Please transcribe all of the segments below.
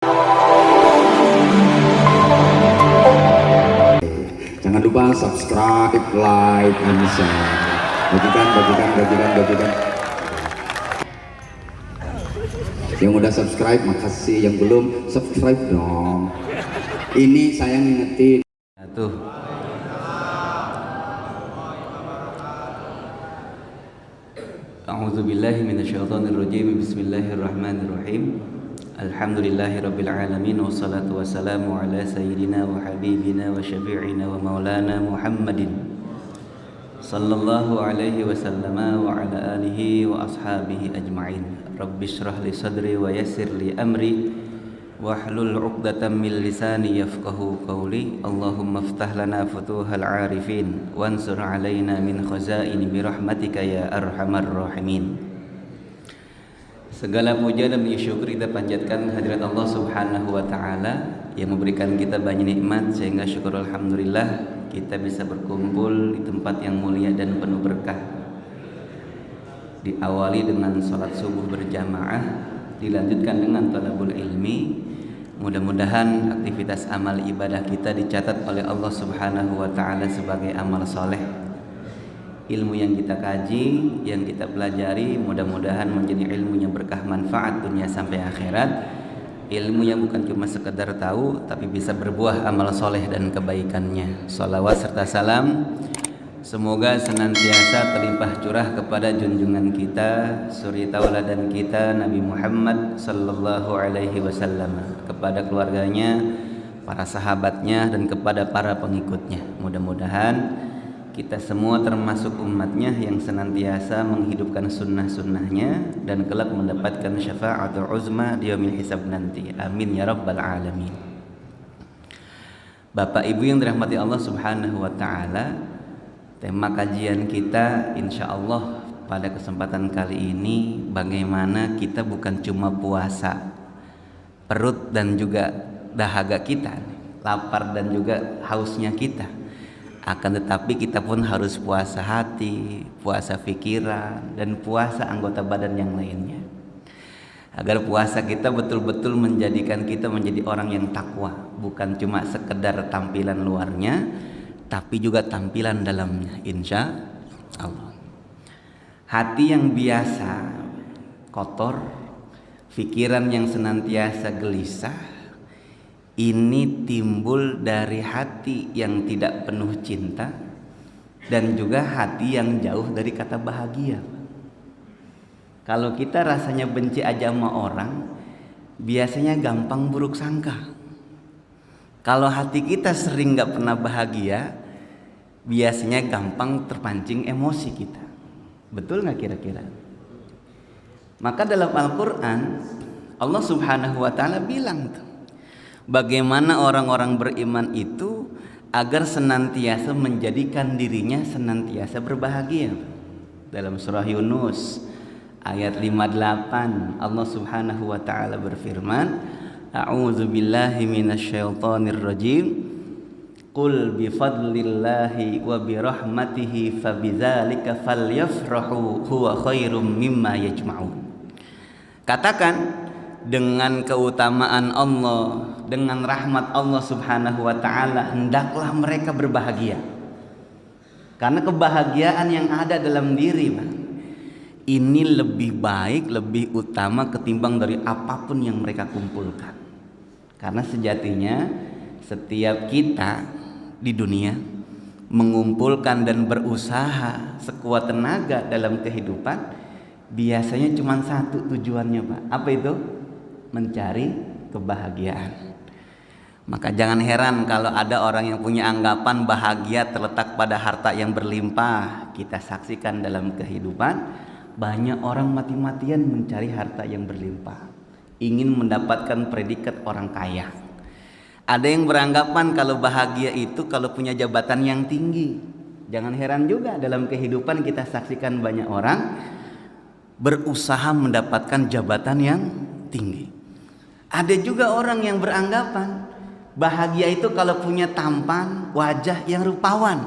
Jangan lupa subscribe, like, and share. Bagikan. Yang udah subscribe makasih, yang belum subscribe dong. Ini saya ngingetin. Tuh. A'udzubillahi minasyaitonirrajim. Bismillahirrahmanirrahim. Alhamdulillahirabbil alamin wassalatu wassalamu ala sayyidina wa habibina wa syafi'ina wa maulana Muhammadin sallallahu alaihi wasallam wa ala alihi wa ashabihi ajma'in. Rabbi shrah li sadri wa yassir li amri wahlul 'uqdatam min lisani yafqahu qawli. Allahumma iftah lana futuhal 'arifin wansur 'alaina min khazaini bi rahmatika ya arhamar rahimin. Segala puja dan syukur kita panjatkan hadirat Allah Subhanahu wa taala yang memberikan kita banyak nikmat sehingga syukur alhamdulillah kita bisa berkumpul di tempat yang mulia dan penuh berkah. Diawali dengan salat subuh berjamaah, dilanjutkan dengan talabul ilmi. Mudah-mudahan aktivitas amal ibadah kita dicatat oleh Allah Subhanahu wa taala sebagai amal soleh. Ilmu yang kita kaji, yang kita pelajari, mudah-mudahan menjadi ilmu yang berkah manfaat dunia sampai akhirat. Ilmu yang bukan cuma sekedar tahu, tapi bisa berbuah amal soleh dan kebaikannya. Salawat serta salam semoga senantiasa terlimpah curah kepada junjungan kita, suri tauladan kita, Nabi Muhammad sallallahu alaihi wasallam, kepada keluarganya, para sahabatnya, dan kepada para pengikutnya. Mudah-mudahan kita semua termasuk umatnya yang senantiasa menghidupkan sunnah-sunnahnya dan kelak mendapatkan syafa'atul uzma di yaumil hisab nanti. Amin ya rabbal alamin. Bapak Ibu yang dirahmati Allah Subhanahu wa taala, tema kajian kita insyaallah pada kesempatan kali ini bagaimana kita bukan cuma puasa perut dan juga dahaga kita, lapar dan juga hausnya kita, akan tetapi kita pun harus puasa hati, puasa pikiran, dan puasa anggota badan yang lainnya, agar puasa kita betul-betul menjadikan kita menjadi orang yang takwa, bukan cuma sekedar tampilan luarnya tapi juga tampilan dalamnya, insya Allah. Hati yang biasa kotor, pikiran yang senantiasa gelisah, ini timbul dari hati yang tidak penuh cinta dan juga hati yang jauh dari kata bahagia. Kalau kita rasanya benci aja sama orang, biasanya gampang buruk sangka. Kalau hati kita sering gak pernah bahagia, biasanya gampang terpancing emosi kita. Betul gak kira-kira? Maka dalam Al-Quran Allah Subhanahu wa ta'ala bilang tuh, bagaimana orang-orang beriman itu agar senantiasa menjadikan dirinya senantiasa berbahagia. Dalam surah Yunus ayat 58 Allah Subhanahu wa taala berfirman, A'udzu billahi minasyaitonir rajim. Qul bi fadlillahi wa bi rahmatihi fabidzalika falyafrahu huwa khairum mimma yajma'un. Katakan, dengan keutamaan Allah, dengan rahmat Allah Subhanahu wa ta'ala, hendaklah mereka berbahagia. Karena kebahagiaan yang ada dalam diri ini lebih baik, lebih utama ketimbang dari apapun yang mereka kumpulkan. Karena sejatinya setiap kita di dunia mengumpulkan dan berusaha sekuat tenaga dalam kehidupan, biasanya cuma satu tujuannya, Pak. Apa itu? Mencari kebahagiaan. Maka jangan heran kalau ada orang yang punya anggapan bahagia terletak pada harta yang berlimpah. Kita saksikan dalam kehidupan banyak orang mati-matian mencari harta yang berlimpah, ingin mendapatkan predikat orang kaya. Ada yang beranggapan kalau bahagia itu kalau punya jabatan yang tinggi. Jangan heran juga dalam kehidupan kita saksikan banyak orang berusaha mendapatkan jabatan yang tinggi. Ada juga orang yang beranggapan bahagia itu kalau punya tampan, wajah yang rupawan.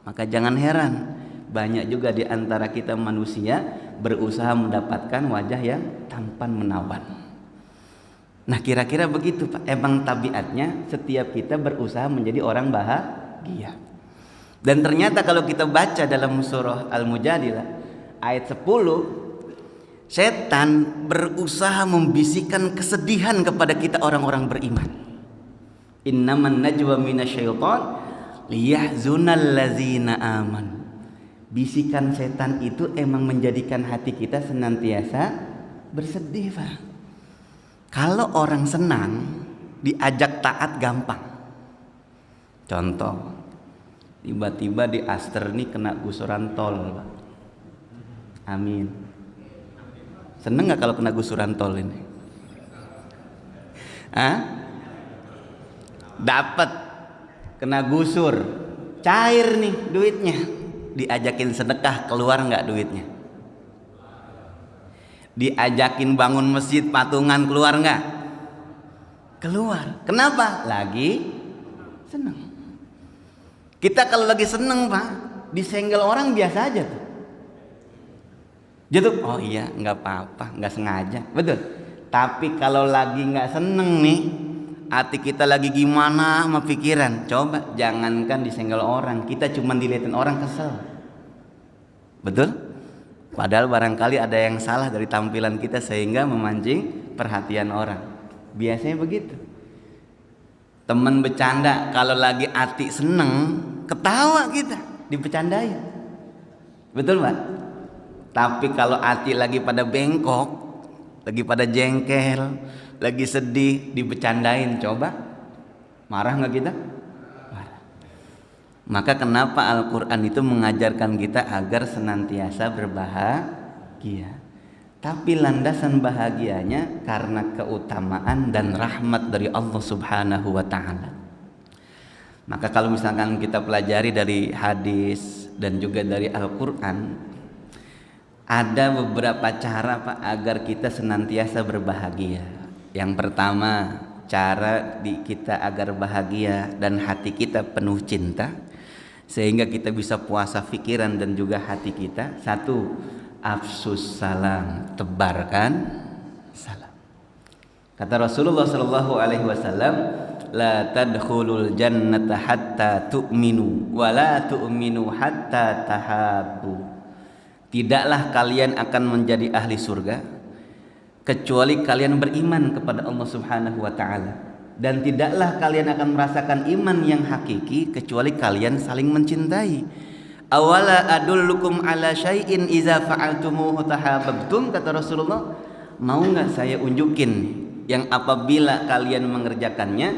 Maka jangan heran banyak juga di antara kita manusia berusaha mendapatkan wajah yang tampan menawan. Nah kira-kira begitu Pak. Emang tabiatnya setiap kita berusaha menjadi orang bahagia. Dan ternyata kalau kita baca dalam surah Al-Mujadilah ayat 10, setan berusaha membisikkan kesedihan kepada kita orang-orang beriman. Innaman najwa minasyaiton liyahzunal ladzina aman. Bisikan setan itu emang menjadikan hati kita senantiasa bersedih Pak. Kalau orang senang diajak taat gampang. Contoh, tiba-tiba di Aster nih kena gusuran tol Pak. Amin. Seneng gak kalau kena gusuran tol ini? Dapat kena gusur, cair nih duitnya. Diajakin sedekah, keluar nggak duitnya? Diajakin bangun masjid patungan, keluar nggak? Keluar. Kenapa? Lagi seneng. Kita kalau lagi seneng Pak, disenggol orang biasa aja tuh. Jatuh, oh iya nggak apa-apa, nggak sengaja, betul. Tapi kalau lagi nggak seneng nih, hati kita lagi gimana sama pikiran, coba jangankan disenggol orang, kita cuma dilihatin orang kesel, betul? Padahal barangkali ada yang salah dari tampilan kita sehingga memancing perhatian orang. Biasanya begitu. Temen bercanda kalau lagi hati seneng, ketawa kita, dibercandain, betul Pak? Tapi kalau hati lagi pada bengkok, lagi pada jengkel, lagi sedih, dibercandain, coba marah nggak kita? Marah. Maka kenapa Al-Quran itu mengajarkan kita agar senantiasa berbahagia? Tapi landasan bahagianya karena keutamaan dan rahmat dari Allah Subhanahu wa Ta'ala. Maka kalau misalkan kita pelajari dari hadis dan juga dari Al-Quran, ada beberapa cara Pak agar kita senantiasa berbahagia. Yang pertama, cara kita agar bahagia dan hati kita penuh cinta sehingga kita bisa puasa pikiran dan juga hati kita. Satu, afsus salam, tebarkan salam. Kata Rasulullah SAW, la tadkhulul jannata hatta tu'minu wa la tu'minu hatta tahabbu. Tidaklah kalian akan menjadi ahli surga kecuali kalian beriman kepada Allah Subhanahu wa Ta'ala, dan tidaklah kalian akan merasakan iman yang hakiki kecuali kalian saling mencintai. Awala adullukum ala syai'in iza fa'altumuhu tahabbtum, kata Rasulullah, mau nggak saya unjukin yang apabila kalian mengerjakannya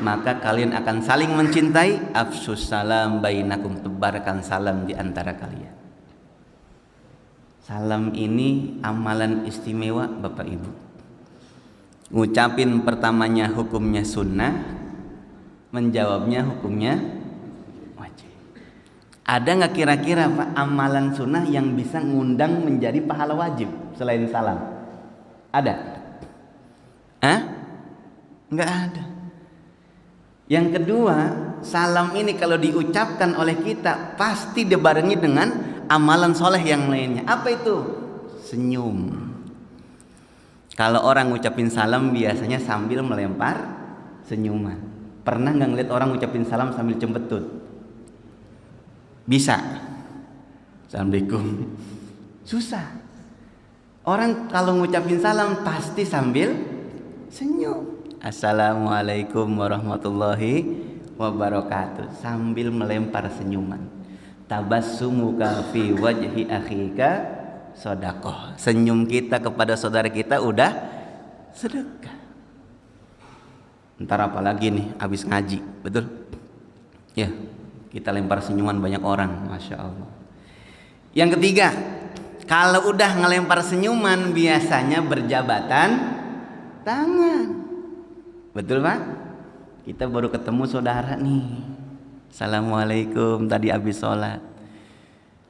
maka kalian akan saling mencintai? Afsus salam bainakum, tebarkan salam di antara kalian. Salam ini amalan istimewa Bapak Ibu. Ngucapin pertamanya hukumnya sunnah, menjawabnya hukumnya wajib. Ada nggak kira-kira Pak amalan sunnah yang bisa ngundang menjadi pahala wajib selain salam? Ada? Nggak ada. Yang kedua, salam ini kalau diucapkan oleh kita pasti dibarengi dengan amalan soleh yang lainnya. Apa itu? Senyum. Kalau orang ngucapin salam biasanya sambil melempar senyuman. Pernah nggak ngeliat orang ngucapin salam sambil cembetut? Bisa? Assalamualaikum. Susah. Orang kalau ngucapin salam pasti sambil senyum. Assalamualaikum warahmatullahi wabarakatuh, sambil melempar senyuman. Tabassumuka fi wajhi akhika sedekah. Senyum kita kepada saudara kita udah sedekah. Ntar apalagi nih habis ngaji, betul? Ya, kita lempar senyuman banyak orang, masya Allah. Yang ketiga, kalau udah ngelempar senyuman biasanya berjabatan tangan, betul Pak? Kita baru ketemu saudara nih, assalamualaikum, tadi habis sholat,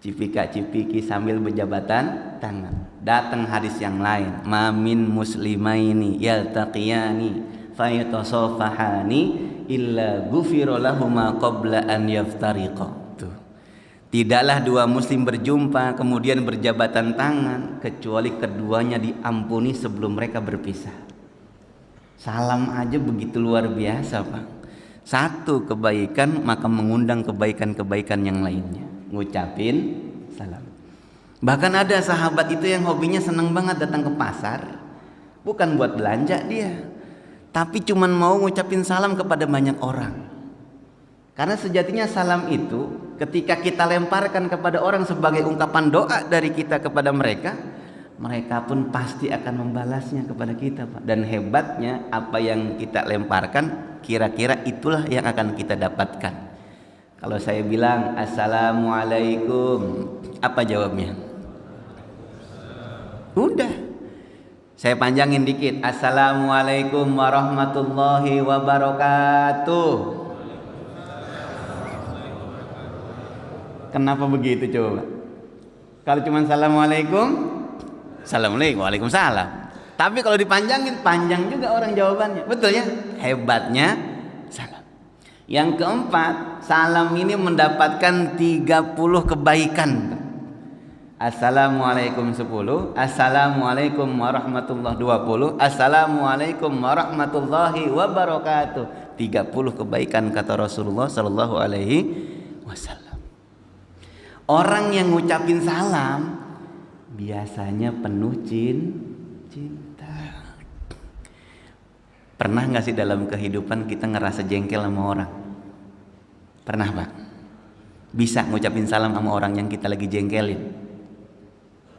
cipika-cipiki sambil berjabatan tangan. Datang hadis yang lain, mamin muslimaini yaltaqiyani fayatasafahani illa ghufira lahuma qabla an yaftariqa. Tuh. Tidaklah dua muslim berjumpa kemudian berjabatan tangan kecuali keduanya diampuni sebelum mereka berpisah. Salam aja begitu luar biasa, Pak. Satu kebaikan maka mengundang kebaikan-kebaikan yang lainnya. Ngucapin salam. Bahkan ada sahabat itu yang hobinya senang banget datang ke pasar. Bukan buat belanja dia, tapi cuman mau ngucapin salam kepada banyak orang. Karena sejatinya salam itu ketika kita lemparkan kepada orang sebagai ungkapan doa dari kita kepada mereka, mereka pun pasti akan membalasnya kepada kita, Pak. Dan hebatnya apa yang kita lemparkan, kira-kira itulah yang akan kita dapatkan. Kalau saya bilang assalamualaikum, apa jawabnya? Udah, saya panjangin dikit, assalamualaikum warahmatullahi wabarakatuh. Kenapa begitu coba? Kalau cuma assalamualaikum, assalamualaikum, waalaikumsalam. Tapi kalau dipanjangin, panjang juga orang jawabannya. Betul ya? Hebatnya salam. Yang keempat, salam ini mendapatkan 30 kebaikan. Assalamualaikum 10, assalamualaikum warahmatullahi 20, assalamualaikum warahmatullahi wabarakatuh. 30 kebaikan kata Rasulullah sallallahu alaihi wasallam. Orang yang ngucapin salam biasanya penuh cinta. Pernah gak sih dalam kehidupan kita ngerasa jengkel sama orang? Pernah, Pak? Bisa ngucapin salam sama orang yang kita lagi jengkelin?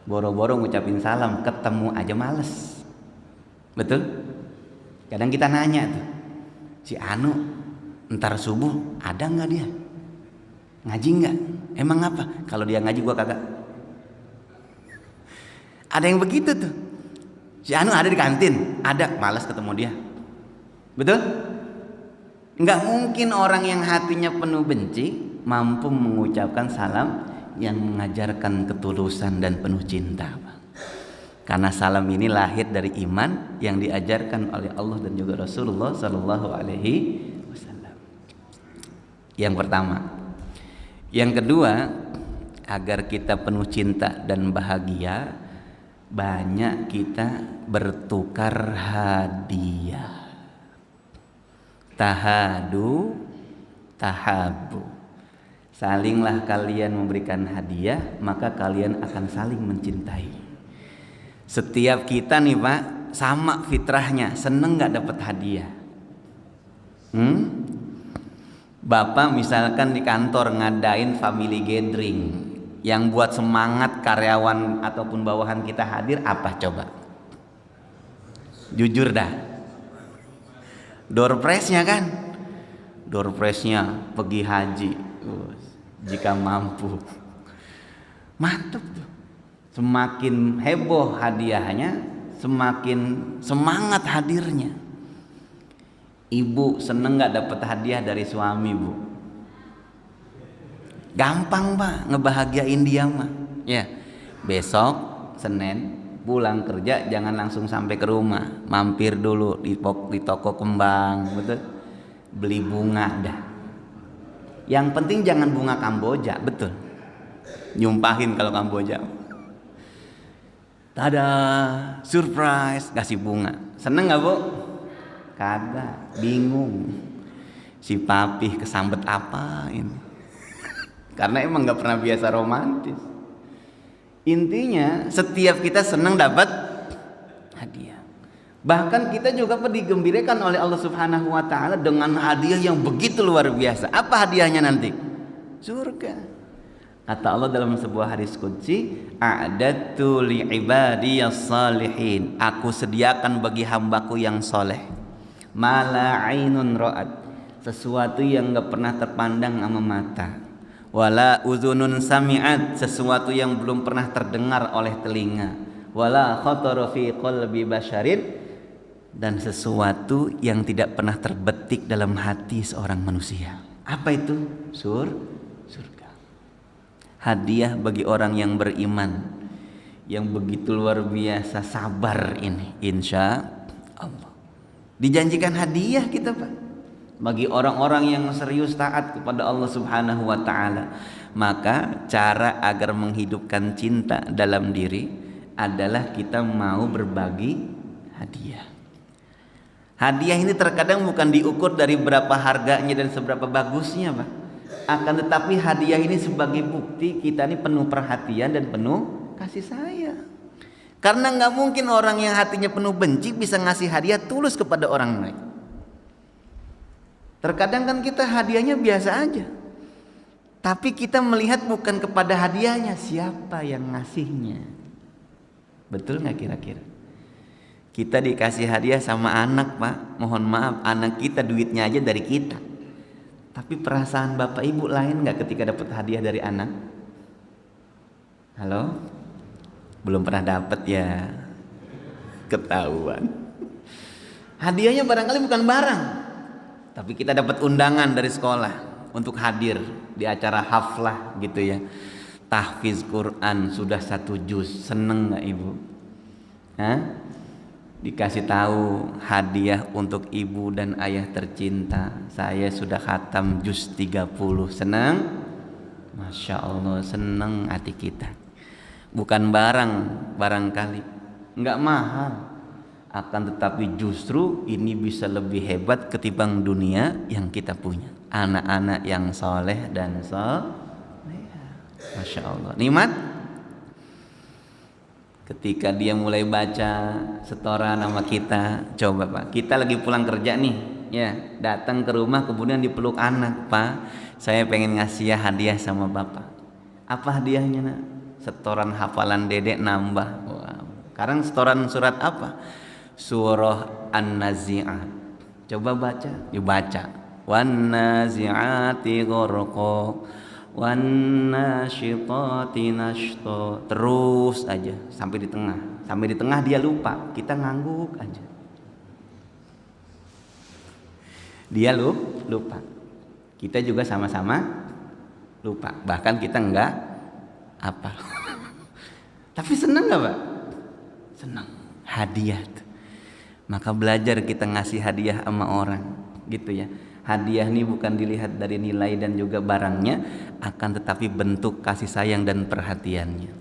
Boro-boro ngucapin salam, ketemu aja males. Betul? Kadang kita nanya tuh, si Anu ntar subuh ada gak dia? Ngaji gak? Emang apa? Kalau dia ngaji gua kagak. Ada yang begitu tuh. Si Anu ada di kantin, ada, malas ketemu dia. Betul? Enggak mungkin orang yang hatinya penuh benci mampu mengucapkan salam yang mengajarkan ketulusan dan penuh cinta. Karena salam ini lahir dari iman yang diajarkan oleh Allah dan juga Rasulullah sallallahu alaihi wasallam. Yang pertama. Yang kedua, agar kita penuh cinta dan bahagia, banyak kita bertukar hadiah. Tahadu tahabu. Salinglah kalian memberikan hadiah, maka kalian akan saling mencintai. Setiap kita nih, Pak, sama fitrahnya, seneng gak dapat hadiah? Bapak misalkan di kantor ngadain family gathering, yang buat semangat karyawan ataupun bawahan kita hadir, apa coba? Jujur dah. Door prize-nya kan? Door prize-nya pergi haji, jika mampu. Mantap tuh. Semakin heboh hadiahnya, semakin semangat hadirnya. Ibu seneng gak dapat hadiah dari suami, Bu? Gampang, Pak, ngebahagiain dia mah. Ya, besok Senin pulang kerja jangan langsung sampai ke rumah, mampir dulu di toko kembang, betul? Beli bunga dah. Yang penting jangan bunga Kamboja, betul? Nyumpahin kalau Kamboja. Tada, surprise, kasih bunga. Seneng gak, Bu? Kagak, bingung. Si Papih kesambet apa ini? Karena emang gak pernah biasa romantis. Intinya setiap kita senang dapat hadiah. Bahkan kita juga digembirakan oleh Allah Subhanahu wa taala dengan hadiah yang begitu luar biasa. Apa hadiahnya nanti? Surga. Kata Allah dalam sebuah hadis qudsi, a'dadtu li'ibadiyas salihin. Aku sediakan bagi hambaku yang soleh. Mala ainun ra'at. Sesuatu yang gak pernah terpandang sama mata. Wala uzunun sami'at. Sesuatu yang belum pernah terdengar oleh telinga. Wala khatara fi qalbi basyarin. Dan sesuatu yang tidak pernah terbetik dalam hati seorang manusia. Apa itu? Surga. Hadiah bagi orang yang beriman, yang begitu luar biasa sabar ini, insya Allah. Dijanjikan hadiah kita, Pak, bagi orang-orang yang serius taat kepada Allah Subhanahu wa taala. Maka cara agar menghidupkan cinta dalam diri adalah kita mau berbagi hadiah. Hadiah ini terkadang bukan diukur dari berapa harganya dan seberapa bagusnya, Pak. Akan tetapi hadiah ini sebagai bukti kita ini penuh perhatian dan penuh kasih sayang. Karena nggak mungkin orang yang hatinya penuh benci bisa ngasih hadiah tulus kepada orang lain. Terkadang kan kita hadiahnya biasa aja, tapi kita melihat bukan kepada hadiahnya, siapa yang ngasihnya. Betul nggak kira-kira? Kita dikasih hadiah sama anak, Pak. Mohon maaf, anak kita duitnya aja dari kita. Tapi perasaan bapak ibu lain nggak ketika dapat hadiah dari anak? Halo? Belum pernah dapat ya? Ketahuan. Hadiahnya barangkali bukan barang, tapi kita dapat undangan dari sekolah untuk hadir di acara haflah gitu ya. Tahfiz Quran sudah 1 juz, seneng nggak ibu? Hah? Dikasih tahu hadiah untuk ibu dan ayah tercinta, saya sudah khatam juz 30, senang? Masya Allah, senang hati kita. Bukan barang, barangkali nggak mahal, akan tetapi justru ini bisa lebih hebat ketimbang dunia yang kita punya. Anak-anak yang soleh dan Masya Allah, nikmat. Ketika dia mulai baca setoran sama kita, coba Pak, kita lagi pulang kerja nih, ya, datang ke rumah kemudian dipeluk anak, Pak, saya pengen ngasih hadiah sama Bapak. Apa hadiahnya, Nak? Setoran hafalan Dedek nambah. Wow. Sekarang setoran surat apa? Surah An-Nazi'at. Coba baca, yuk baca. Wan-nazi'ati ghurqa wan-nasyitati nashta, terus aja sampai di tengah. Sampai di tengah dia lupa, kita ngangguk aja. Dia lupa. Kita juga sama-sama lupa. Bahkan kita enggak apa. Tapi senang enggak, Pak? Senang. Hadiah. Maka belajar kita ngasih hadiah sama orang, gitu ya. Hadiah ini bukan dilihat dari nilai dan juga barangnya, akan tetapi bentuk kasih sayang dan perhatiannya.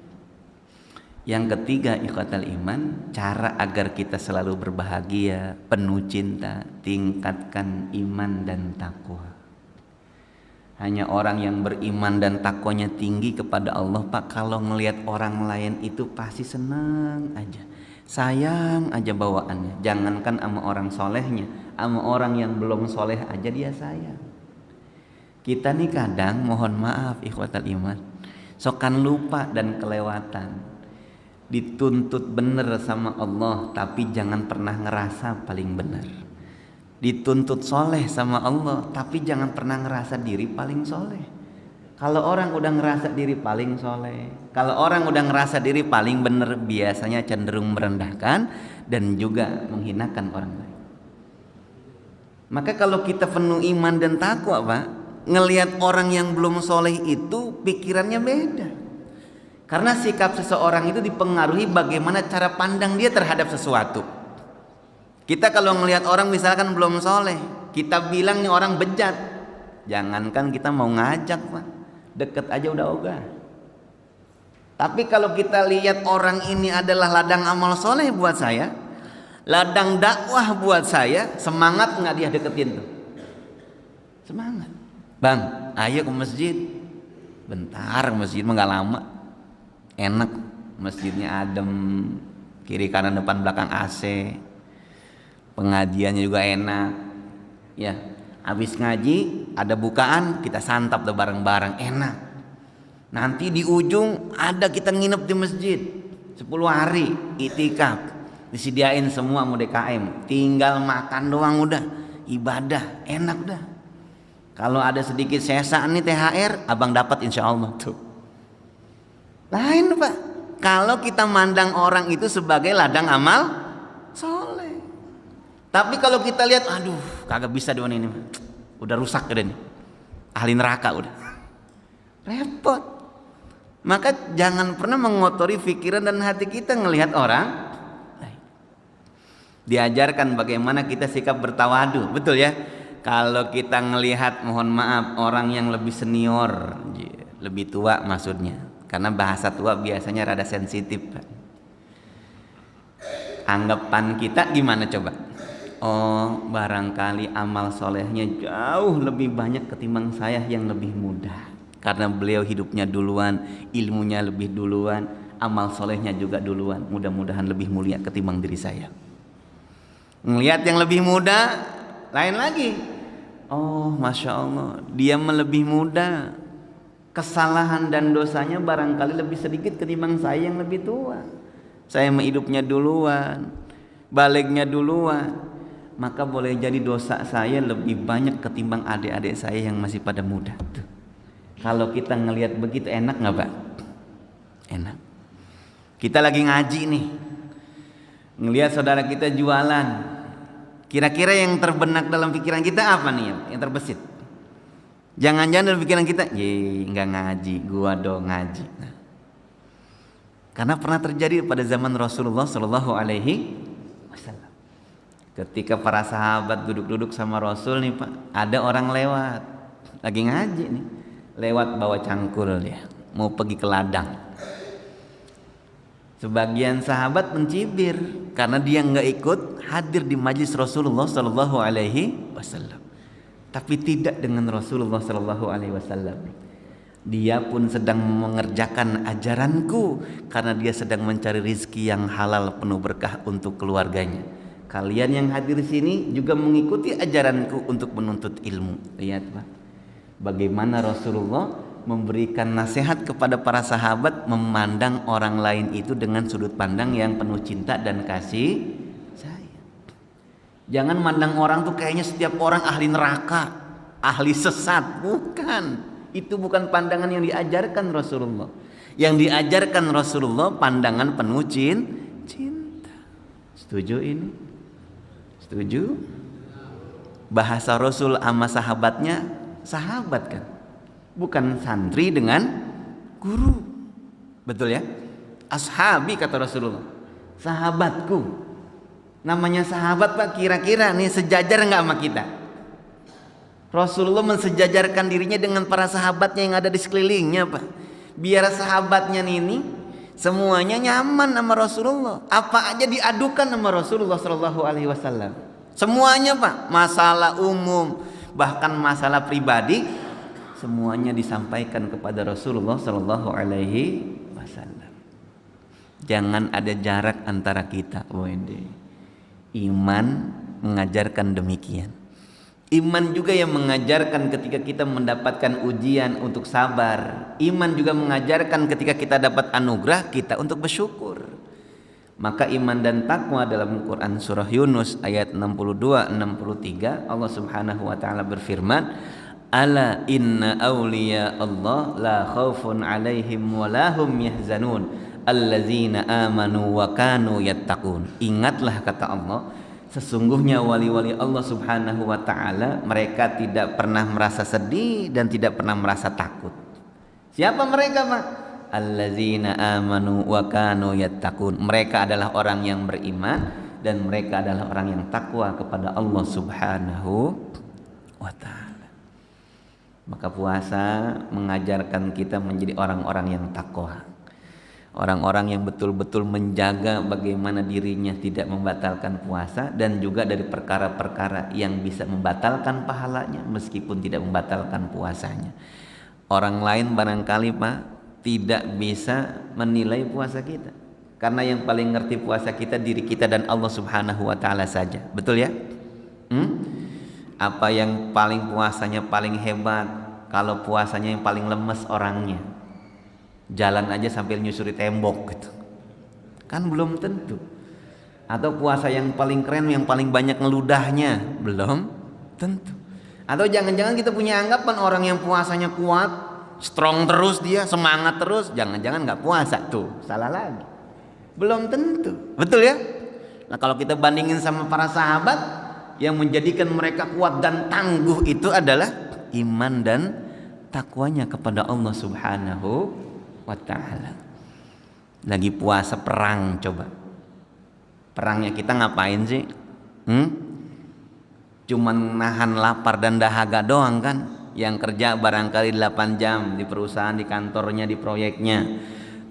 Yang ketiga, ikhwatal iman, cara agar kita selalu berbahagia, penuh cinta, tingkatkan iman dan takwa. Hanya orang yang beriman dan takwanya tinggi kepada Allah, Pak, kalau ngelihat orang lain itu pasti senang aja, sayang aja bawaannya. Jangankan sama orang solehnya, sama orang yang belum soleh aja dia sayang. Kita nih kadang, mohon maaf ikhwatal iman, sokan lupa dan kelewatan. Dituntut bener sama Allah, tapi jangan pernah ngerasa paling benar. Dituntut soleh sama Allah, tapi jangan pernah ngerasa diri paling soleh. Kalau orang udah ngerasa diri paling soleh, kalau orang udah ngerasa diri paling benar, biasanya cenderung merendahkan dan juga menghinakan orang lain. Maka kalau kita penuh iman dan takwa, Pak, ngelihat orang yang belum soleh itu pikirannya beda. Karena sikap seseorang itu dipengaruhi bagaimana cara pandang dia terhadap sesuatu. Kita kalau ngelihat orang misalkan belum soleh, kita bilang nih orang bejat, jangankan kita mau ngajak, Pak, deket aja udah ogah. Tapi kalau kita lihat orang ini adalah ladang amal soleh buat saya, ladang dakwah buat saya, semangat nggak dia deketin tuh? Semangat. Bang, ayo ke masjid. Bentar, masjid mah nggak lama. Enak, masjidnya adem, kiri kanan depan belakang AC. Pengajiannya juga enak, ya. Habis ngaji ada bukaan, kita santap tuh bareng-bareng, enak. Nanti di ujung ada kita nginep di masjid 10 hari itikaf, disediain semua mau DKM, tinggal makan doang udah, ibadah enak dah. Kalau ada sedikit sesa nih THR, abang dapat insya Allah tuh. Lain, Pak, kalau kita mandang orang itu sebagai ladang amal soleh. Tapi kalau kita lihat, aduh kagak bisa doang ini, udah rusak udah nih, ahli neraka udah, repot. Maka jangan pernah mengotori pikiran dan hati kita ngelihat orang. Diajarkan bagaimana kita sikap bertawadu, betul ya. Kalau kita ngelihat, mohon maaf, orang yang lebih senior, lebih tua maksudnya, karena bahasa tua biasanya rada sensitif, Pak. Anggapan kita gimana coba? Oh, barangkali amal solehnya jauh lebih banyak ketimbang saya yang lebih muda. Karena beliau hidupnya duluan, ilmunya lebih duluan, amal solehnya juga duluan. Mudah-mudahan lebih mulia ketimbang diri saya. Ngelihat yang lebih muda, lain lagi. Oh, Masya Allah, dia lebih muda. Kesalahan dan dosanya barangkali lebih sedikit ketimbang saya yang lebih tua. Saya hidupnya duluan, baliknya duluan. Maka boleh jadi dosa saya lebih banyak ketimbang adik-adik saya yang masih pada muda. Tuh. Kalau kita ngelihat begitu enak nggak Pak? Enak. Kita lagi ngaji nih, ngelihat saudara kita jualan. Kira-kira yang terbenak dalam pikiran kita apa nih yang terbesit? Jangan-jangan dalam pikiran kita, nggak ngaji, gua dong ngaji. Nah, karena pernah terjadi pada zaman Rasulullah Shallallahu Alaihi Wasallam. Ketika para sahabat duduk-duduk sama Rasul nih Pak, ada orang lewat, lagi ngaji nih, lewat bawa cangkul dia, mau pergi ke ladang. Sebagian sahabat mencibir karena dia nggak ikut hadir di majlis Rasulullah Shallallahu Alaihi Wasallam. Tapi tidak dengan Rasulullah Shallallahu Alaihi Wasallam. Dia pun sedang mengerjakan ajaranku karena dia sedang mencari rizki yang halal penuh berkah untuk keluarganya. Kalian yang hadir di sini juga mengikuti ajaranku untuk menuntut ilmu. Lihat Pak, bagaimana Rasulullah memberikan nasihat kepada para sahabat memandang orang lain itu dengan sudut pandang yang penuh cinta dan kasih sayang. Jangan mandang orang tuh kayaknya setiap orang ahli neraka, ahli sesat. Bukan. Itu bukan pandangan yang diajarkan Rasulullah. Yang diajarkan Rasulullah pandangan penuh cinta. Setuju ini? Setuju? Bahasa Rasul sama sahabatnya sahabat kan? Bukan santri dengan guru. Betul ya? Ashabi kata Rasulullah, sahabatku. Namanya sahabat Pak, kira-kira nih sejajar nggak sama kita? Rasulullah mensejajarkan dirinya dengan para sahabatnya yang ada di sekelilingnya Pak. Biar sahabatnya ini semuanya nyaman sama Rasulullah. Apa aja diadukan sama Rasulullah Shallallahu Alaihi Wasallam. Semuanya Pak, masalah umum bahkan masalah pribadi, semuanya disampaikan kepada Rasulullah Shallallahu Alaihi Wasallam. Jangan ada jarak antara kita. Iman mengajarkan demikian. Iman juga yang mengajarkan ketika kita mendapatkan ujian untuk sabar. Iman juga mengajarkan ketika kita dapat anugerah kita untuk bersyukur. Maka iman dan takwa dalam Quran surah Yunus ayat 62-63 Allah Subhanahu wa taala berfirman, "Ala inna awliya Allah la khaufun 'alaihim wa la hum yahzanun allazina amanu wa kanu yattaqun." Ingatlah kata Allah, sesungguhnya wali-wali Allah Subhanahu wa taala mereka tidak pernah merasa sedih dan tidak pernah merasa takut. Siapa mereka Pak? Allazina amanu wa kanu yattaqun. Mereka adalah orang yang beriman dan mereka adalah orang yang takwa kepada Allah Subhanahu wa taala. Maka puasa mengajarkan kita menjadi orang-orang yang takwa. Orang-orang yang betul-betul menjaga bagaimana dirinya tidak membatalkan puasa dan juga dari perkara-perkara yang bisa membatalkan pahalanya meskipun tidak membatalkan puasanya. Orang lain barangkali Pak tidak bisa menilai puasa kita. Karena yang paling ngerti puasa kita diri kita dan Allah Subhanahu wa taala saja. Betul ya? Apa yang paling puasanya paling hebat? Kalau puasanya yang paling lemes orangnya. Jalan aja sambil nyusuri tembok gitu. Kan belum tentu. Atau puasa yang paling keren yang paling banyak ngeludahnya, belum tentu. Atau jangan-jangan kita punya anggapan orang yang puasanya kuat, strong terus dia, semangat terus, jangan-jangan nggak puasa tuh, salah lagi. Belum tentu. Betul ya? Nah, kalau kita bandingin sama para sahabat yang menjadikan mereka kuat dan tangguh itu adalah iman dan takwanya kepada Allah Subhanahu wa ta'ala. Lagi puasa perang coba. Perangnya kita ngapain sih? Cuman nahan lapar dan dahaga doang kan? Yang kerja barangkali 8 jam di perusahaan, di kantornya, di proyeknya.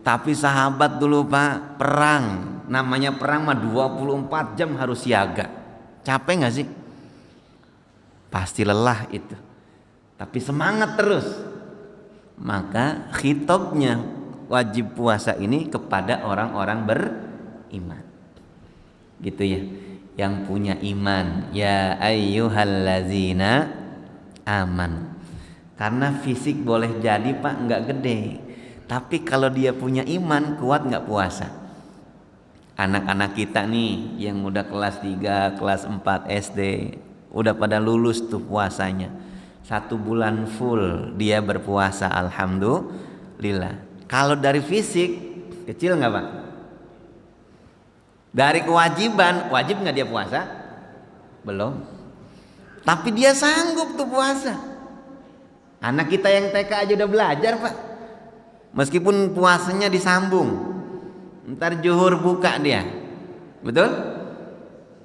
Tapi sahabat dulu Pak, perang. Namanya perang mah 24 jam harus siaga. Capek nggak sih? Pasti lelah itu. Tapi semangat terus. Maka khitabnya wajib puasa ini kepada orang-orang beriman. Gitu ya. Yang punya iman. Ya ayyuhallazina aman. Karena fisik boleh jadi Pak nggak gede. Tapi kalau dia punya iman, kuat nggak puasa? Anak-anak kita nih yang udah kelas 3, kelas 4 SD udah pada lulus tuh puasanya. 1 bulan full dia berpuasa, alhamdulillah. Kalau dari fisik kecil nggak Pak? Dari kewajiban, wajib nggak dia puasa? Belum. Tapi dia sanggup tuh puasa. Anak kita yang TK aja udah belajar Pak. Meskipun puasanya disambung. Ntar zuhur buka dia, betul?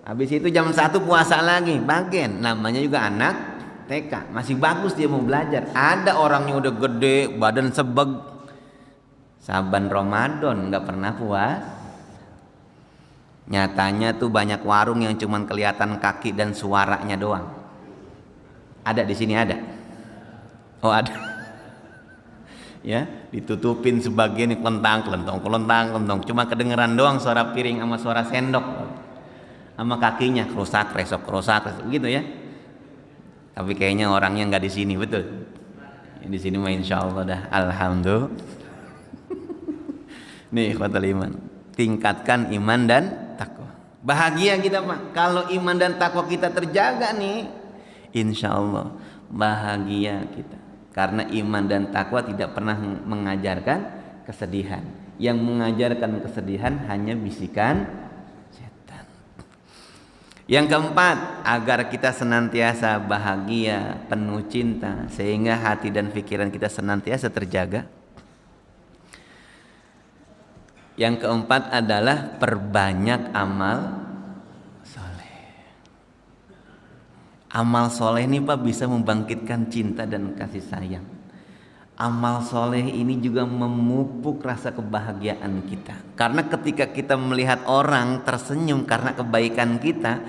Habis itu jam 1 puasa lagi, bagian. Namanya juga anak TK, masih bagus dia mau belajar. Ada orangnya udah gede, badan sebeg, saban Ramadan nggak pernah puas. Nyatanya tuh banyak warung yang cuman kelihatan kaki dan suaranya doang. Ada di sini ada? Oh ada. Ya, ditutupin sebagian kelentang, cuma kedengeran doang suara piring sama suara sendok, sama kakinya kerusak gitu ya. Tapi kayaknya orangnya nggak di sini, betul? Di sini mah insya Allah dah, alhamdulillah. Nih ikhwatul iman, tingkatkan iman dan takwa. Bahagia kita Pak, kalau iman dan takwa kita terjaga nih, insya Allah bahagia kita. Karena iman dan takwa tidak pernah mengajarkan kesedihan. Yang mengajarkan kesedihan hanya bisikan setan. Yang keempat, agar kita senantiasa bahagia, penuh cinta, sehingga hati dan pikiran kita senantiasa terjaga. Yang keempat adalah perbanyak amal soleh. Amal soleh ini Pak bisa membangkitkan cinta dan kasih sayang. Amal soleh ini juga memupuk rasa kebahagiaan kita. Karena ketika kita melihat orang tersenyum karena kebaikan kita,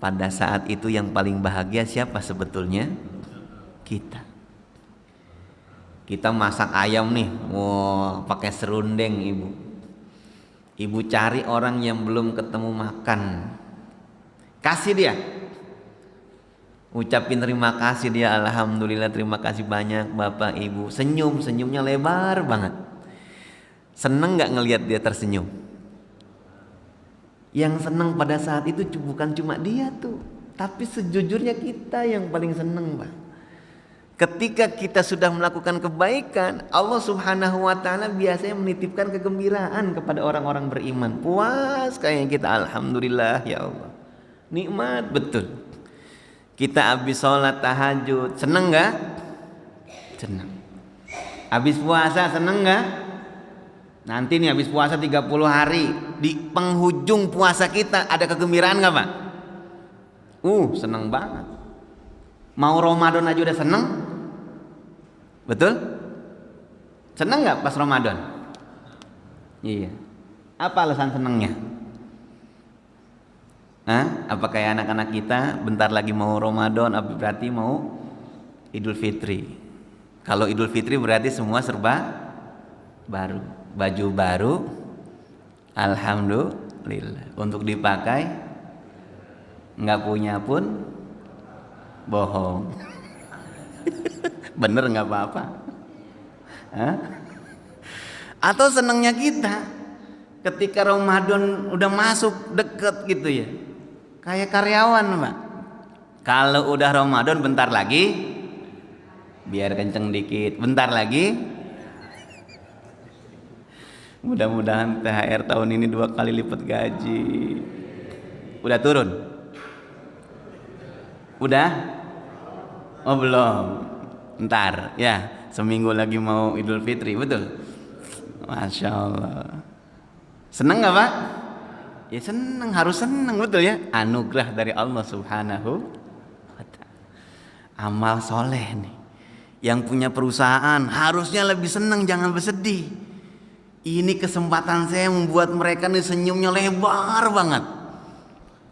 pada saat itu yang paling bahagia siapa sebetulnya? Kita. Kita masak ayam nih, wah pakai serundeng ibu. Ibu cari orang yang belum ketemu makan, kasih dia. Ucapin terima kasih dia, alhamdulillah terima kasih banyak Bapak Ibu. Senyumnya lebar banget. Seneng gak ngelihat dia tersenyum? Yang seneng pada saat itu bukan cuma dia tuh, tapi sejujurnya kita yang paling seneng Pak. Ketika kita sudah melakukan kebaikan, Allah Subhanahu wa ta'ala biasanya menitipkan kegembiraan kepada orang-orang beriman. Puas kayak kita, alhamdulillah ya Allah. Nikmat betul. Kita habis sholat tahajud, seneng gak? Seneng. Habis puasa seneng gak? Nanti nih habis puasa 30 hari, di penghujung puasa kita ada kegembiraan gak Pak? Seneng banget. Mau Ramadan aja udah seneng? Betul? Seneng gak pas Ramadan? Iya. Apa alasan senengnya? Apa kayak anak-anak kita bentar lagi mau Ramadan, berarti mau Idul Fitri. Kalau Idul Fitri berarti semua serba baru, baju baru, alhamdulillah. Untuk dipakai nggak punya pun bohong. Bener nggak apa-apa. Atau senangnya kita ketika Ramadan udah masuk deket gitu ya. Kayak karyawan Pak, kalau udah Ramadan bentar lagi, biar kenceng dikit, bentar lagi. Mudah-mudahan THR tahun ini 2 kali lipat gaji. Udah turun? Udah? Oh belum. Ntar ya, seminggu lagi mau Idul Fitri, betul? Masya Allah. Seneng gak Pak? Ya seneng, harus seneng, betul ya. Anugerah dari Allah Subhanahu wa ta'ala. Amal soleh nih, yang punya perusahaan harusnya lebih seneng, jangan bersedih. Ini kesempatan saya membuat mereka nih senyumnya lebar banget.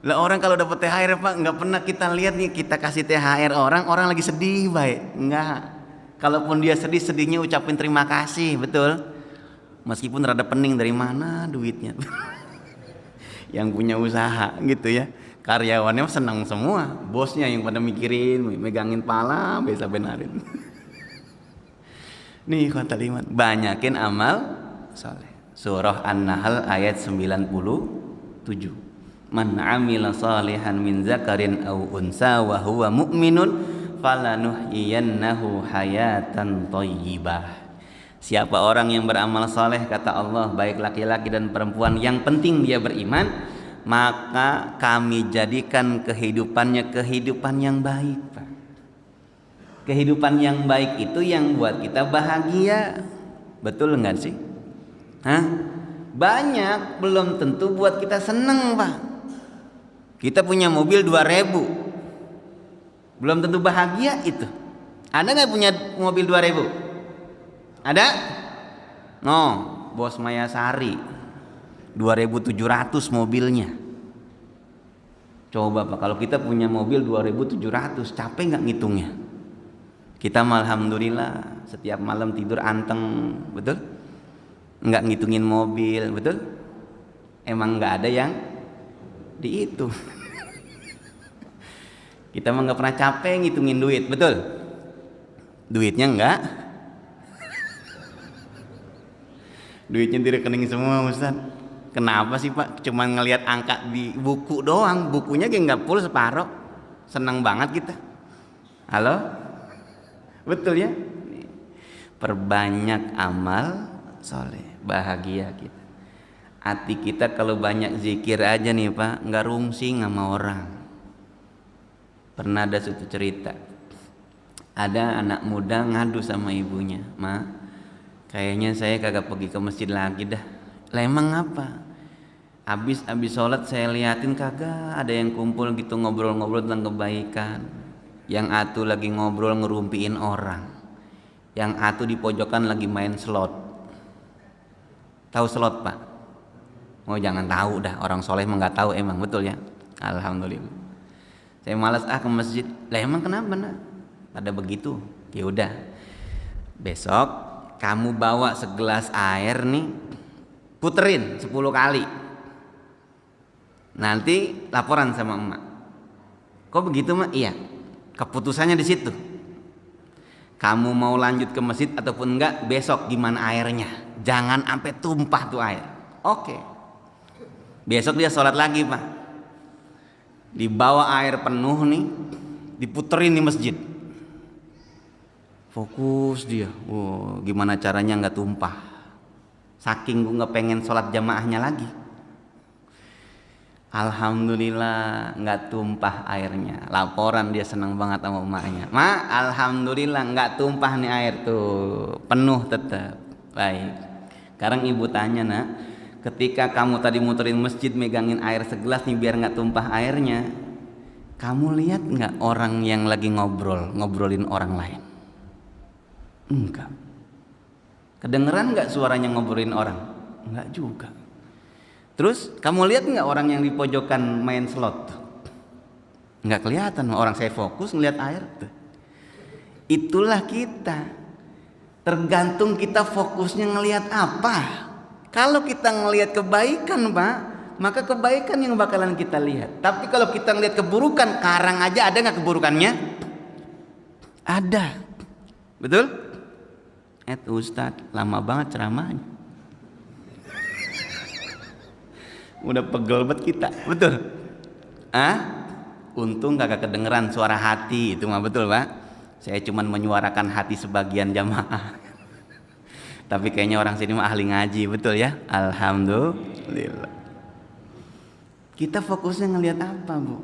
Lah orang kalau dapat THR Pak, nggak pernah kita lihat nih kita kasih THR orang lagi sedih baik, nggak. Kalaupun dia sedih, sedihnya ucapin terima kasih, betul. Meskipun rada pening, dari mana duitnya? Yang punya usaha gitu ya. Karyawannya senang semua, bosnya yang pada mikirin, megangin pala, bisa benarin. Nih kata liman, banyakin amal soleh. Surah An-Nahl ayat 97. Man amila salihan min zakarin aw unsa wa huwa mu'minun falanuhyiyannahu hayatan thayyibah. Siapa orang yang beramal saleh kata Allah, baik laki-laki dan perempuan, yang penting dia beriman, maka kami jadikan kehidupannya kehidupan yang baik, Pak. Kehidupan yang baik itu yang buat kita bahagia. Betul enggak sih? Hah? Banyak belum tentu buat kita seneng, Pak. Kita punya mobil 2.000, belum tentu bahagia itu. Ada nggak punya mobil 2.000? Ada? No, Bos Mayasari 2.700 mobilnya. Coba Pak, kalau kita punya mobil 2.700, capek nggak ngitungnya? Kita alhamdulillah setiap malam tidur anteng, betul? Nggak ngitungin mobil, betul? Emang nggak ada yang dihitung. Kita mah nggak pernah capek ngitungin duit, betul? Duitnya enggak, duitnya di rekening semua, Ustaz. Kenapa sih Pak? Cuman ngelihat angka di buku doang, bukunya kayak nggak full separoh. Senang banget kita. Halo, betul ya? Perbanyak amal soleh, bahagia kita. Hati kita kalau banyak zikir aja nih Pak, nggak rungsing sama orang. Pernah ada suatu cerita, ada anak muda ngadu sama ibunya, Ma, kayaknya saya kagak pergi ke masjid lagi dah. Lah emang apa? Abis sholat saya liatin kagak ada yang kumpul gitu ngobrol-ngobrol tentang kebaikan. Yang atu lagi ngobrol ngerumpiin orang, yang atu di pojokan lagi main slot. Tahu slot Pak? Oh jangan tahu dah, orang soleh mah nggak tahu emang, betul ya. Alhamdulillah. Saya malas ke masjid. Lah emang kenapa nak? Ada begitu. Ya udah. Besok kamu bawa segelas air nih, puterin 10 kali. Nanti laporan sama emak. Kok begitu mak? Iya. Keputusannya di situ. Kamu mau lanjut ke masjid ataupun enggak, besok gimana airnya? Jangan sampai tumpah tuh air. Oke. Besok dia sholat lagi Pak, dibawa air penuh nih, diputerin di masjid. Fokus dia, gimana caranya nggak tumpah. Saking gue nggak pengen sholat jamaahnya lagi. Alhamdulillah nggak tumpah airnya. Laporan dia senang banget sama emaknya. Ma, alhamdulillah nggak tumpah nih air tuh, penuh tetap. Baik. Sekarang ibu tanya nak, ketika kamu tadi muterin masjid megangin air segelas nih biar nggak tumpah airnya, kamu lihat nggak orang yang lagi ngobrolin orang lain? Enggak. Kedengeran nggak suaranya ngobrolin orang? Enggak juga. Terus kamu lihat nggak orang yang di pojokan main slot? Nggak kelihatan, orang saya fokus ngeliat air tuh. Itulah kita. Tergantung kita fokusnya ngelihat apa. Kalau kita ngelihat kebaikan Pak, maka kebaikan yang bakalan kita lihat. Tapi kalau kita ngelihat keburukan, karang aja ada nggak keburukannya? Ada. Betul? Ustadz lama banget ceramahnya. Udah pegel banget kita, betul? Untung kagak kedengeran suara hati, itu mah betul Pak. Saya cuman menyuarakan hati sebagian jamaah. Tapi kayaknya orang sini mah ahli ngaji, betul ya? Alhamdulillah. Kita fokusnya ngelihat apa Bu?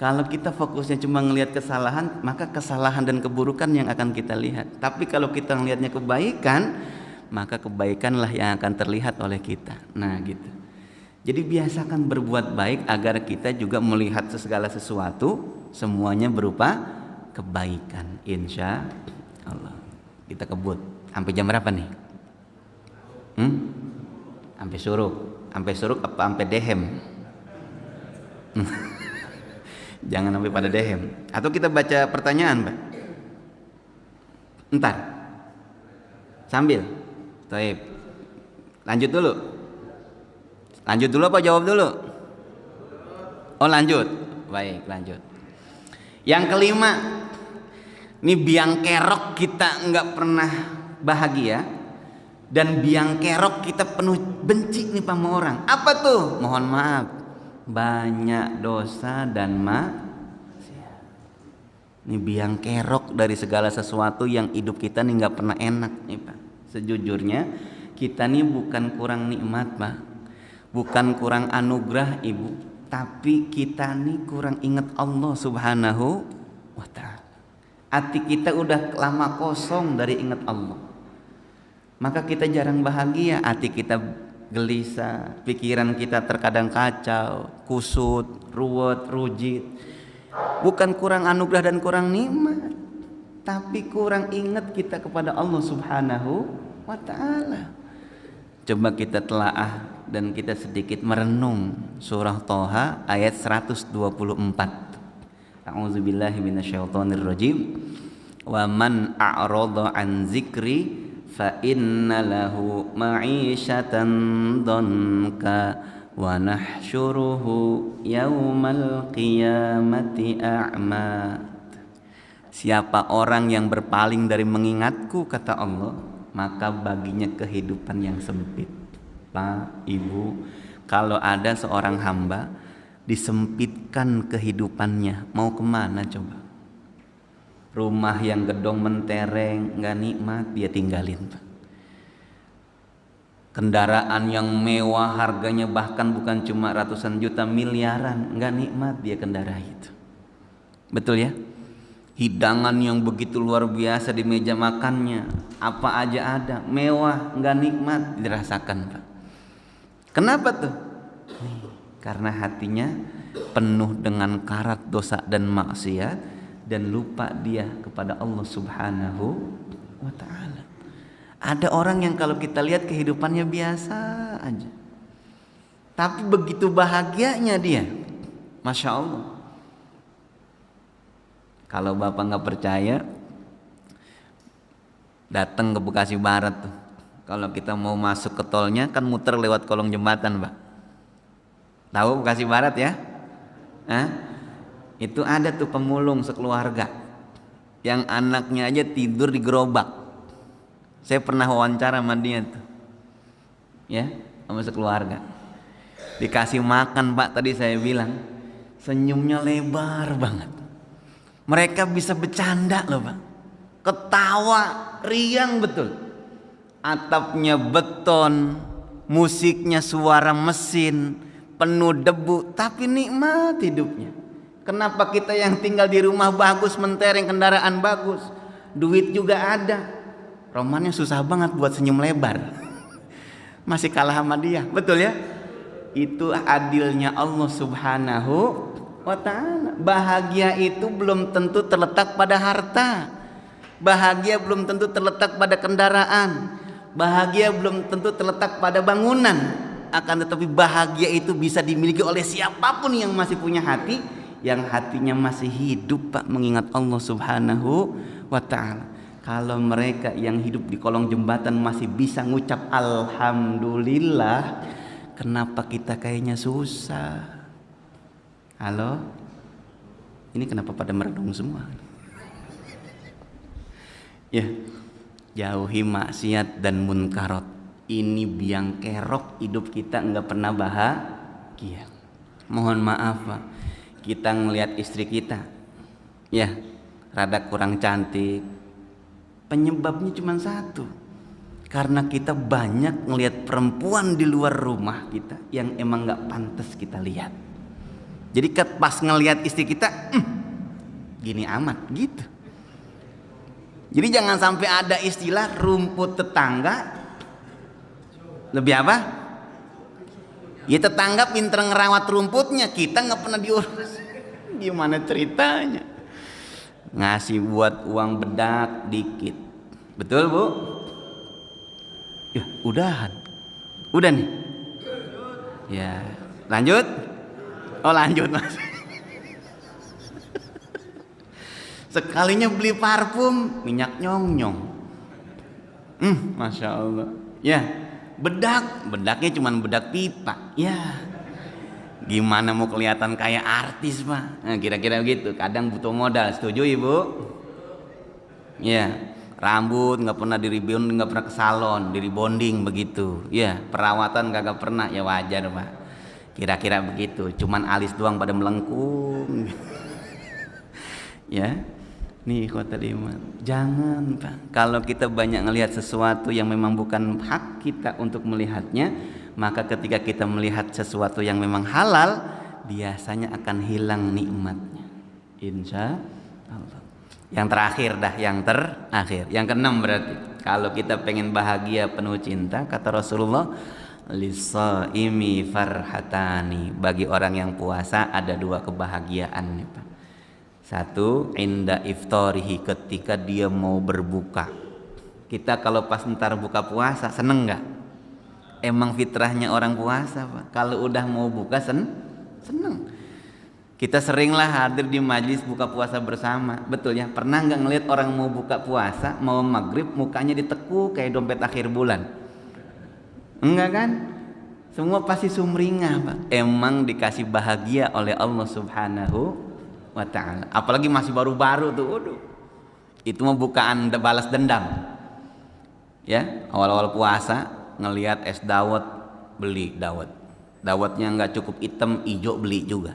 Kalau kita fokusnya cuma ngelihat kesalahan, maka kesalahan dan keburukan yang akan kita lihat. Tapi kalau kita ngelihatnya kebaikan, maka kebaikanlah yang akan terlihat oleh kita. Nah gitu. Jadi biasakan berbuat baik agar kita juga melihat segala sesuatu semuanya berupa kebaikan, insya Allah. Kita kebut sampai jam berapa nih? Sampai suruk apa sampai dehem? Jangan sampai pada dehem. Atau kita baca pertanyaan, Pak? Entar. Sambil. Taib. Lanjut dulu. Lanjut dulu apa jawab dulu? Oh, lanjut. Baik, lanjut. Yang kelima, ini biang kerok kita nggak pernah bahagia, dan biang kerok kita penuh benci nih sama orang. Apa tuh? Mohon maaf, banyak dosa dan maksiat. Ini biang kerok dari segala sesuatu yang hidup kita nih nggak pernah enak nih Pak. Sejujurnya kita nih bukan kurang nikmat Pak, bukan kurang anugerah Ibu, tapi kita nih kurang ingat Allah Subhanahu wa ta'ala. Hati kita udah lama kosong dari ingat Allah, maka kita jarang bahagia. Hati kita gelisah, pikiran kita terkadang kacau, kusut, ruwet, rujit. Bukan kurang anugerah dan kurang nikmat, tapi kurang ingat kita kepada Allah Subhanahu wa ta'ala. Coba kita telaah dan kita sedikit merenung surah Thaha ayat 124. A'udzubillahi minasyaitonirrajim. Wa man a'rada an zikri fa inna lahu ma'isyatan dhanka wa nahsyuruhu yaumal qiyamati a'ma. Siapa orang yang berpaling dari mengingatku, kata Allah, maka baginya kehidupan yang sempit. Pak, Ibu, kalau ada seorang hamba disempitkan kehidupannya, mau kemana coba? Rumah yang gedong mentereng, gak nikmat, dia tinggalin Pak. Kendaraan yang mewah harganya bahkan bukan cuma ratusan juta, miliaran, gak nikmat, dia kendarai itu. Betul ya? Hidangan yang begitu luar biasa di meja makannya, apa aja ada, mewah, gak nikmat, dirasakan Pak. Kenapa tuh? Karena hatinya penuh dengan karat dosa dan maksiat, dan lupa dia kepada Allah Subhanahu wa ta'ala. Ada orang yang kalau kita lihat kehidupannya biasa aja, tapi begitu bahagianya dia, Masya Allah. Kalau Bapak nggak percaya, datang ke Bekasi Barat tuh. Kalau kita mau masuk ke tolnya kan muter lewat kolong jembatan Pak. Tahu Bekasi Barat ya? Itu ada tuh pemulung sekeluarga yang anaknya aja tidur di gerobak. Saya pernah wawancara sama dia tuh, ya, sama sekeluarga. Dikasih makan Pak, tadi saya bilang senyumnya lebar banget. Mereka bisa bercanda loh Pak, ketawa riang betul. Atapnya beton, musiknya suara mesin, penuh debu, tapi nikmat hidupnya. Kenapa kita yang tinggal di rumah bagus, mentereng, kendaraan bagus, duit juga ada, romannya susah banget buat senyum lebar, masih kalah sama dia, betul ya? Itu adilnya Allah Subhanahu wa ta'ala. Bahagia itu belum tentu terletak pada harta, bahagia belum tentu terletak pada kendaraan, bahagia belum tentu terletak pada bangunan. Akan tetapi bahagia itu bisa dimiliki oleh siapapun yang masih punya hati, yang hatinya masih hidup Pak, mengingat Allah Subhanahu wa ta'ala. Kalau mereka yang hidup di kolong jembatan masih bisa ngucap alhamdulillah, kenapa kita kayaknya susah? Halo? Ini kenapa pada merenung semua? Ya, jauhi maksiat dan munkarat. Ini biang kerok hidup kita, nggak pernah bahagia. Mohon maaf Pak, kita ngelihat istri kita, ya, rada kurang cantik. Penyebabnya cuma satu, karena kita banyak ngelihat perempuan di luar rumah kita yang emang nggak pantas kita lihat. Jadi pas ngelihat istri kita, gini amat gitu. Jadi jangan sampai ada istilah rumput tetangga lebih apa? Ya tetangga pinter ngerawat rumputnya, kita nggak pernah diurus. Gimana ceritanya? Ngasih buat uang bedak dikit, betul Bu? Ya udahan, udah nih. Ya lanjut. Oh lanjut Mas. Sekalinya beli parfum minyak nyong-nyong. Masya Allah. Ya, bedaknya cuman bedak pipa. Ya, gimana mau kelihatan kayak artis Pak? Nah, kira-kira begitu. Kadang butuh modal. Setuju Ibu? Ya, rambut nggak pernah diribon, nggak pernah ke salon, diribonding begitu. Ya, perawatan kagak pernah, ya wajar Pak. Kira-kira begitu. Cuman alis doang pada melengkung. Ya, nih ikhwatul iman. Jangan Pak. Kalau kita banyak ngelihat sesuatu yang memang bukan hak kita untuk melihatnya, maka ketika kita melihat sesuatu yang memang halal, biasanya akan hilang nikmatnya. Insya Allah. Yang terakhir dah, yang keenam berarti. Kalau kita pengen bahagia penuh cinta, kata Rasulullah, lisaimi farhatani. Bagi orang yang puasa ada dua kebahagiaan nih Pak. Satu, inda iftarihi, ketika dia mau berbuka. Kita kalau pas ntar buka puasa seneng nggak? Emang fitrahnya orang puasa Pak. Kalau udah mau buka seneng. Kita seringlah hadir di majlis buka puasa bersama, betul ya? Pernah nggak ngelihat orang mau buka puasa, mau maghrib, mukanya ditekuk kayak dompet akhir bulan? Enggak kan? Semua pasti sumringah Pak. Emang dikasih bahagia oleh Allah Subhanahu wa ta'ala. Apalagi masih baru-baru tuh, waduh. Itu mau bukaan balas dendam. Ya, awal-awal puasa ngelihat es dawet, beli dawet. Dawetnya nggak cukup hitam, hijau beli juga.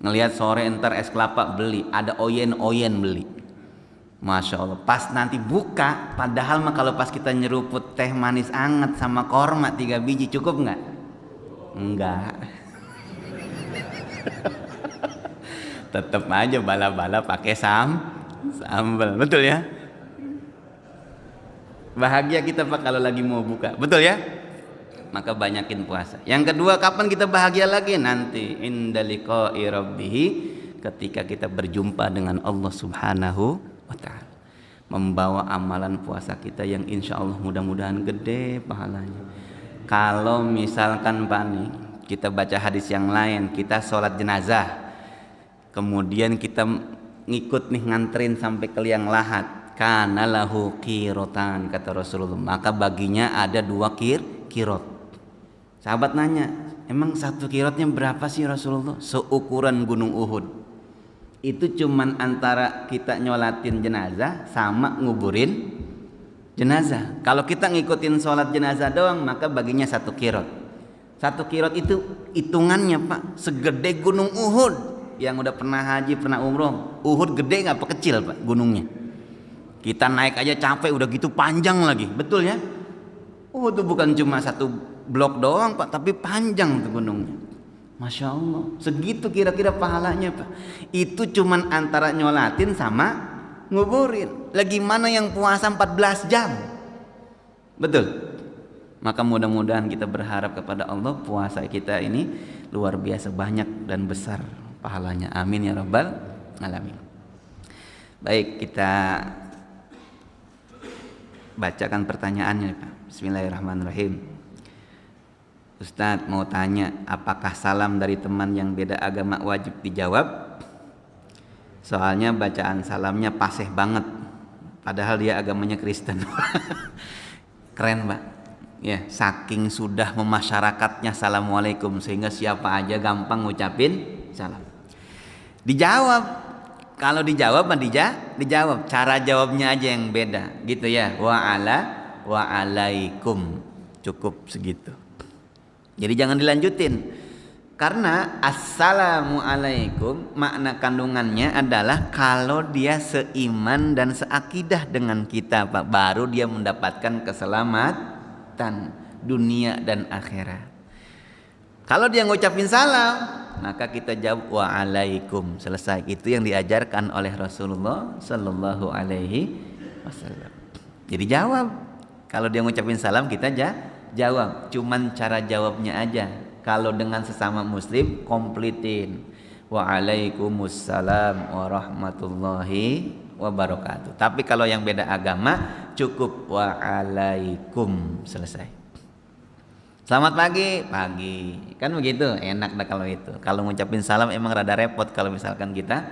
Ngelihat sore entar es kelapa beli, ada oyen beli. Masya Allah. Pas nanti buka, padahal mah kalau pas kita nyeruput teh manis anget sama korma 3 biji cukup nggak? Enggak. Tetap aja bala-bala pakai sambal, betul ya? Bahagia kita Pak kalau lagi mau buka, betul ya? Maka banyakin puasa. Yang kedua, kapan kita bahagia lagi? Nanti indaliqa'i rabbih, ketika kita berjumpa dengan Allah Subhanahu wa ta'ala, membawa amalan puasa kita yang insya Allah mudah-mudahan gede pahalanya. Kalau misalkan Pak nih, kita baca hadis yang lain, kita sholat jenazah, kemudian kita ngikut nih nganterin sampai ke liang lahat, kana lahu qirotan, kata Rasulullah, maka baginya ada 2 kirot. Sahabat nanya, emang 1 kirotnya berapa sih Rasulullah? Seukuran gunung Uhud. Itu cuman antara kita nyolatin jenazah sama nguburin jenazah. Kalau kita ngikutin sholat jenazah doang, maka baginya 1 kirot. 1 kirot itu hitungannya Pak, segede gunung Uhud. Yang udah pernah haji, pernah umroh, Uhud gede nggak apa kecil Pak gunungnya? Kita naik aja capek, udah gitu panjang lagi, betul ya? Itu bukan cuma 1 blok doang Pak, tapi panjang tuh gunungnya. Masya Allah, segitu kira-kira pahalanya Pak. Itu cuman antara nyolatin sama nguburin. Lagi mana yang puasa 14 jam? Betul. Maka mudah-mudahan kita berharap kepada Allah, puasa kita ini luar biasa banyak dan besar pahalanya. Amin ya rabbal alamin. Baik, kita bacakan pertanyaannya Pak. Bismillahirrahmanirrahim. Ustadz mau tanya, apakah salam dari teman yang beda agama wajib dijawab? Soalnya bacaan salamnya paseh banget, padahal dia agamanya Kristen. Keren Pak. Ya, saking sudah memasyarakatnya assalamualaikum sehingga siapa aja gampang ngucapin salam. Dijawab. Kalau dijawab mah dijawab. Cara jawabnya aja yang beda, gitu ya. Wa alaikum. Cukup segitu. Jadi jangan dilanjutin. Karena assalamualaikum makna kandungannya adalah kalau dia seiman dan seakidah dengan kita Pak, baru dia mendapatkan keselamatan dunia dan akhirat. Kalau dia ngucapin salam, maka kita jawab waalaikum, selesai. Itu yang diajarkan oleh Rasulullah Sallallahu Alaihi Wasallam. Jadi jawab. Kalau dia ngucapin salam, kita jawab. Cuman cara jawabnya aja. Kalau dengan sesama muslim, kompletin waalaikumsalam warahmatullahi wabarakatuh. Tapi kalau yang beda agama, cukup waalaikum, selesai. Selamat pagi, kan begitu, enak dah kalau itu. Kalau ngucapin salam emang rada repot kalau misalkan kita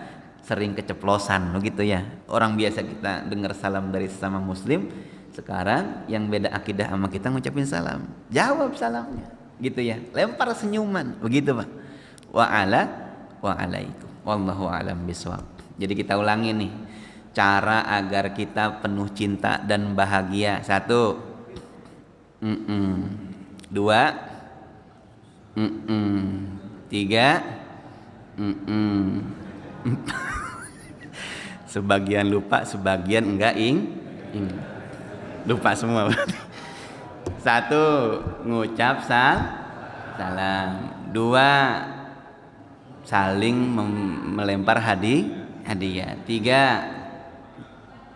sering keceplosan begitu ya. Orang biasa kita dengar salam dari sesama muslim, sekarang yang beda akidah sama kita ngucapin salam, jawab salamnya gitu ya, lempar senyuman begitu Pak. Wa alaikum wallahu alam bisawab. Jadi kita ulangi nih cara agar kita penuh cinta dan bahagia. 1, dua, 3, sebagian lupa, sebagian enggak lupa semua. 1, ngucap salam. 2, saling melempar hadiah. 3,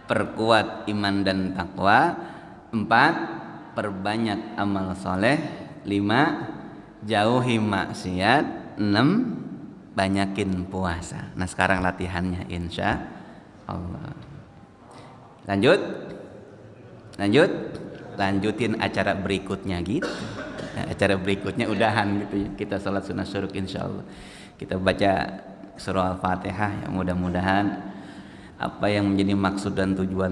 perkuat iman dan takwa. 4, perbanyak amal soleh. 5, jauhi maksiat. 6, banyakin puasa. Nah sekarang latihannya insya Allah. Lanjutin acara berikutnya gitu. Nah, acara berikutnya udahan gitu ya. Kita salat sunnah syuruk insya Allah. Kita baca surah Al-Fatihah, yang mudah-mudahan apa yang menjadi maksud dan tujuan